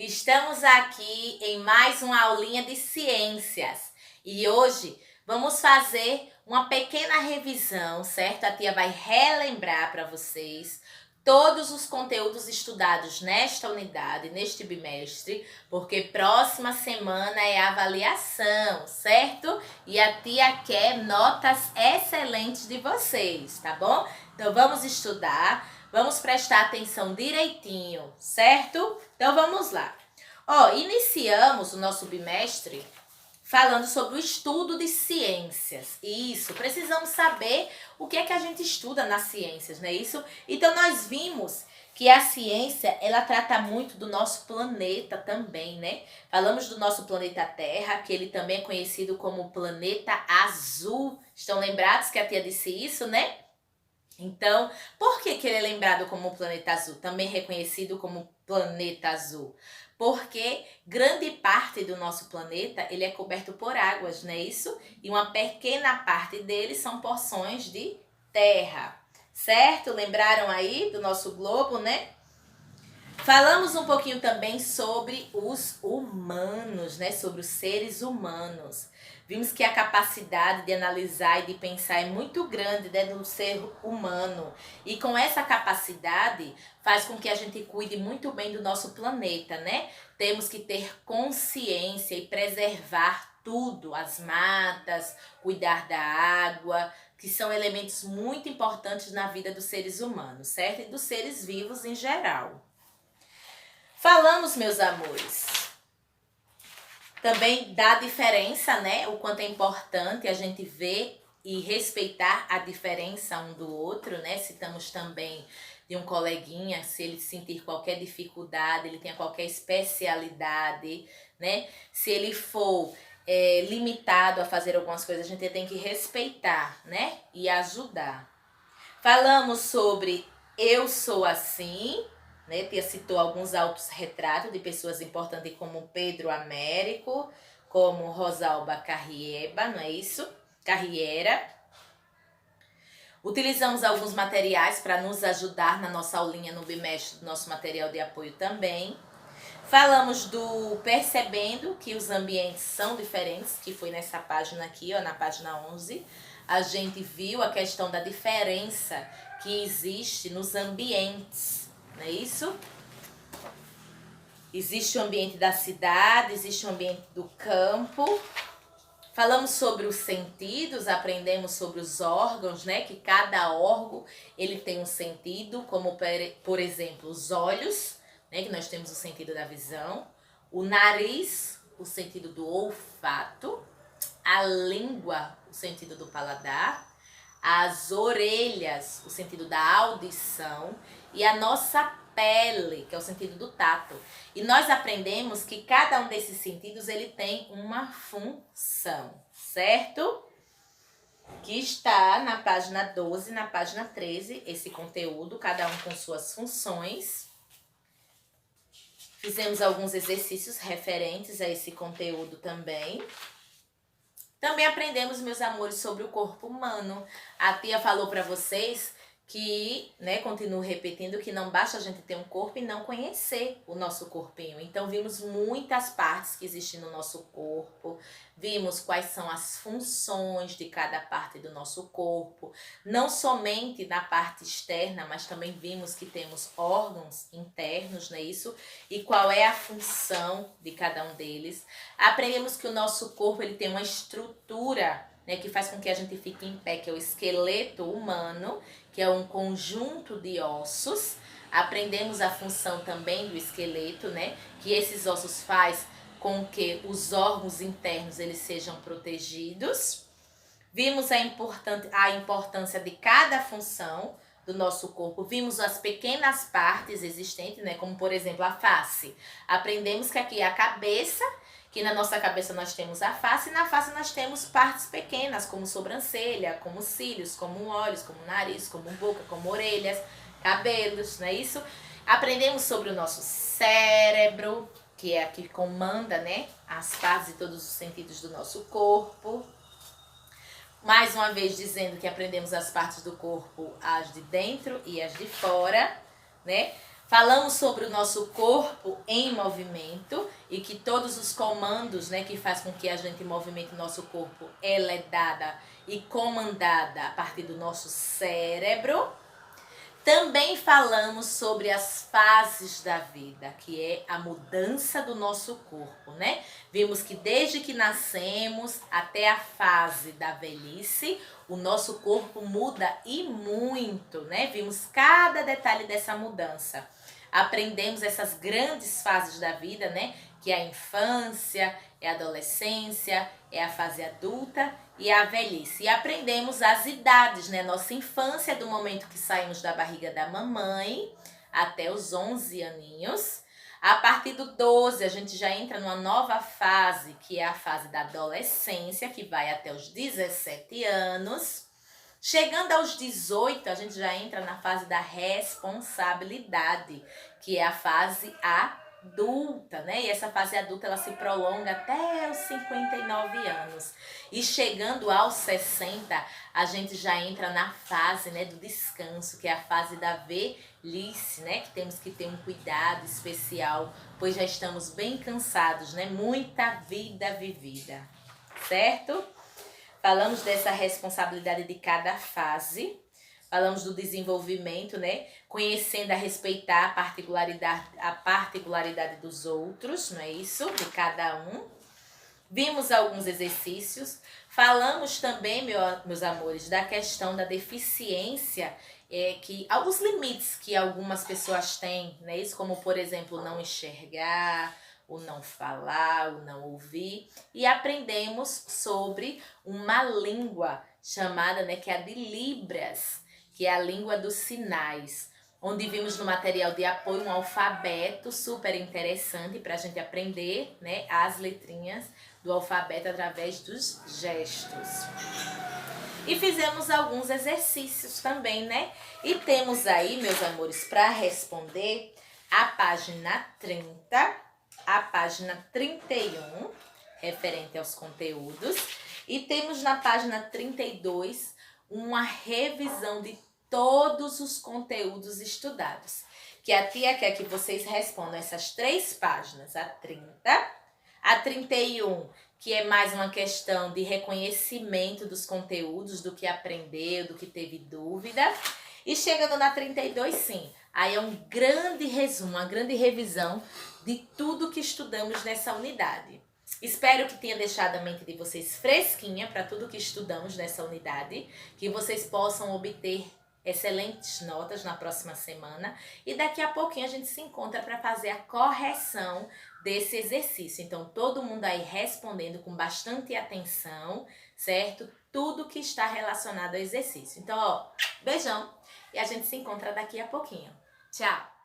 Estamos aqui em mais uma aulinha de ciências e hoje vamos fazer uma pequena revisão, certo? A tia vai relembrar para vocês todos os conteúdos estudados nesta unidade, neste bimestre, porque próxima semana é a avaliação, certo? E a tia quer notas excelentes de vocês, tá bom? Então vamos estudar. Vamos prestar atenção direitinho, certo? Então vamos lá. Iniciamos o nosso bimestre falando sobre o estudo de ciências. Isso, precisamos saber o que é que a gente estuda nas ciências, não é isso? Então nós vimos que a ciência, ela trata muito do nosso planeta também, né? Falamos do nosso planeta Terra, que ele também é conhecido como planeta azul. Estão lembrados que a tia disse isso, né? Então, por que ele é lembrado como o planeta azul? Também reconhecido como planeta azul. Porque grande parte do nosso planeta ele é coberto por águas, não é isso? E uma pequena parte dele são porções de terra, certo? Lembraram aí do nosso globo, né? Falamos um pouquinho também sobre os humanos, né? Sobre os seres humanos. Vimos que a capacidade de analisar e de pensar é muito grande, né, do ser humano. E com essa capacidade faz com que a gente cuide muito bem do nosso planeta, né? Temos que ter consciência e preservar tudo, as matas, cuidar da água, que são elementos muito importantes na vida dos seres humanos, certo? E dos seres vivos em geral. Falamos, meus amores, também da diferença, né? O quanto é importante a gente ver e respeitar a diferença um do outro, né? Citamos também de um coleguinha, se ele sentir qualquer dificuldade, ele tenha qualquer especialidade, né? Se ele for limitado a fazer algumas coisas, a gente tem que respeitar, né? E ajudar. Falamos sobre eu sou assim, né? Tia citou alguns autorretratos de pessoas importantes como Pedro Américo, como Rosalba Carrieba, não é isso? Carriera. Utilizamos alguns materiais para nos ajudar na nossa aulinha no bimestre do nosso material de apoio também. Falamos do percebendo que os ambientes são diferentes, que foi nessa página aqui, ó, na página 11. A gente viu a questão da diferença que existe nos ambientes, não é isso? Existe o ambiente da cidade, existe o ambiente do campo. Falamos sobre os sentidos, aprendemos sobre os órgãos, né? Que cada órgão ele tem um sentido, como por exemplo os olhos, né? Que nós temos o sentido da visão, o nariz, o sentido do olfato, a língua, o sentido do paladar, as orelhas, o sentido da audição e a nossa pele, que é o sentido do tato. E nós aprendemos que cada um desses sentidos ele tem uma função, certo? Que está na página 12 e na página 13, esse conteúdo, cada um com suas funções. Fizemos alguns exercícios referentes a esse conteúdo também. Também aprendemos, meus amores, sobre o corpo humano. A tia falou para vocês que, né, continuo repetindo, que não basta a gente ter um corpo e não conhecer o nosso corpinho. Então, vimos muitas partes que existem no nosso corpo, vimos quais são as funções de cada parte do nosso corpo, não somente na parte externa, mas também vimos que temos órgãos internos, não é isso? E qual é a função de cada um deles. Aprendemos que o nosso corpo ele tem uma estrutura, né, que faz com que a gente fique em pé, que é o esqueleto humano, que é um conjunto de ossos. Aprendemos a função também do esqueleto, né, que esses ossos faz com que os órgãos internos eles sejam protegidos. Vimos a importância de cada função do nosso corpo. Vimos as pequenas partes existentes, né, como por exemplo a face. Aprendemos que aqui é a cabeça, que na nossa cabeça nós temos a face, e na face nós temos partes pequenas, como sobrancelha, como cílios, como olhos, como nariz, como boca, como orelhas, cabelos, não é isso? Aprendemos sobre o nosso cérebro, que é a que comanda, né, as fases e todos os sentidos do nosso corpo. Mais uma vez dizendo que aprendemos as partes do corpo, as de dentro e as de fora, né? Falamos sobre o nosso corpo em movimento e que todos os comandos, né, que faz com que a gente movimente o nosso corpo, ela é dada e comandada a partir do nosso cérebro. Também falamos sobre as fases da vida, que é a mudança do nosso corpo, né? Vimos que desde que nascemos até a fase da velhice, o nosso corpo muda e muito, né? Vimos cada detalhe dessa mudança. Aprendemos essas grandes fases da vida, né? Que é a infância, é a adolescência, é a fase adulta e a velhice. E aprendemos as idades, né? Nossa infância, do momento que saímos da barriga da mamãe até os 11 aninhos. A partir do 12, a gente já entra numa nova fase, que é a fase da adolescência, que vai até os 17 anos. Chegando aos 18, a gente já entra na fase da responsabilidade, que é a fase adulta, né? E essa fase adulta, ela se prolonga até os 59 anos. E chegando aos 60, a gente já entra na fase, né, do descanso, que é a fase da velhice, né? Que temos que ter um cuidado especial, pois já estamos bem cansados, né? Muita vida vivida, certo? Falamos dessa responsabilidade de cada fase, falamos do desenvolvimento, né? Conhecendo a respeitar a particularidade dos outros, não é isso? De cada um. Vimos alguns exercícios. Falamos também, meus amores, da questão da deficiência, os limites que algumas pessoas têm, né? Isso, como, por exemplo, não enxergar, o não falar, o não ouvir. E aprendemos sobre uma língua chamada, né, que é a de Libras, que é a língua dos sinais, onde vimos no material de apoio um alfabeto super interessante para a gente aprender, né, as letrinhas do alfabeto através dos gestos. E fizemos alguns exercícios também, né? E temos aí, meus amores, para responder a página 30, a página 31, referente aos conteúdos. E temos na página 32 uma revisão de todos os conteúdos estudados. Que a tia quer que vocês respondam essas 3 páginas, a 30, a 31, que é mais uma questão de reconhecimento dos conteúdos, do que aprendeu, do que teve dúvida. E chegando na 32, sim, aí é um grande resumo, uma grande revisão de tudo que estudamos nessa unidade. Espero que tenha deixado a mente de vocês fresquinha para tudo que estudamos nessa unidade, que vocês possam obter excelentes notas na próxima semana e daqui a pouquinho a gente se encontra para fazer a correção desse exercício. Então, todo mundo aí respondendo com bastante atenção, certo? Tudo que está relacionado ao exercício. Então, ó, beijão e a gente se encontra daqui a pouquinho. Tchau!